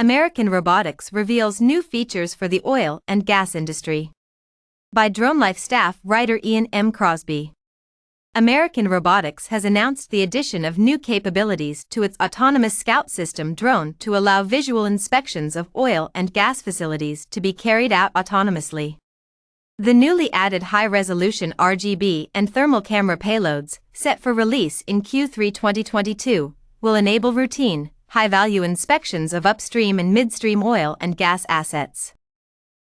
American Robotics reveals new features for the oil and gas industry. By DroneLife staff writer Ian M. Crosby. American Robotics has announced the addition of new capabilities to its autonomous Scout system drone to allow visual inspections of oil and gas facilities to be carried out autonomously. The newly added high-resolution RGB and thermal camera payloads, set for release in Q3 2022, will enable routine, high-value inspections of upstream and midstream oil and gas assets.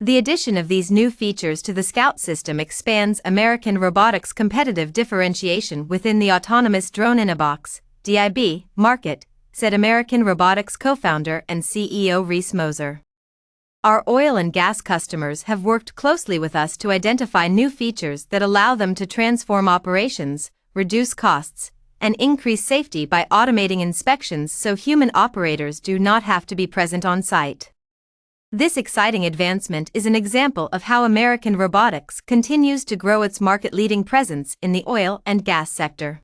The addition of these new features to the Scout system expands American Robotics' competitive differentiation within the autonomous drone-in-a-box (DIB) market, said American Robotics co-founder and CEO Reese Mozer. Our oil and gas customers have worked closely with us to identify new features that allow them to transform operations, reduce costs, and increase safety by automating inspections so human operators do not have to be present on site. This exciting advancement is an example of how American Robotics continues to grow its market-leading presence in the oil and gas sector.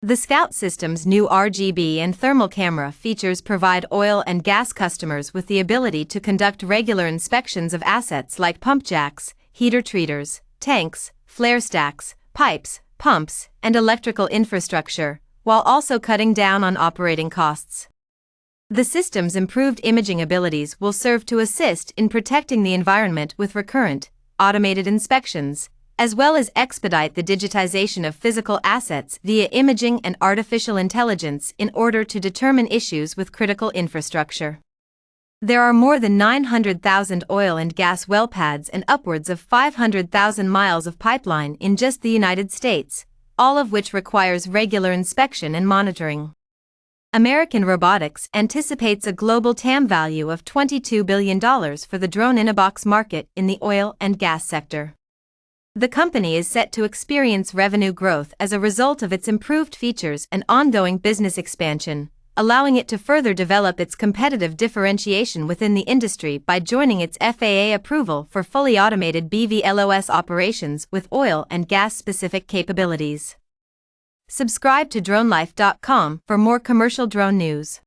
The Scout system's new RGB and thermal camera features provide oil and gas customers with the ability to conduct regular inspections of assets like pump jacks, heater treaters, tanks, flare stacks, pipes, pumps, and electrical infrastructure, while also cutting down on operating costs. The system's improved imaging abilities will serve to assist in protecting the environment with recurrent, automated inspections, as well as expedite the digitization of physical assets via imaging and artificial intelligence in order to determine issues with critical infrastructure. There are more than 900,000 oil and gas well pads and upwards of 500,000 miles of pipeline in just the United States, all of which requires regular inspection and monitoring. American Robotics anticipates a global TAM value of $22 billion for the drone-in-a-box market in the oil and gas sector. The company is set to experience revenue growth as a result of its improved features and ongoing business expansion, allowing it to further develop its competitive differentiation within the industry by joining its FAA approval for fully automated BVLOS operations with oil and gas-specific capabilities. Subscribe to DroneLife.com for more commercial drone news.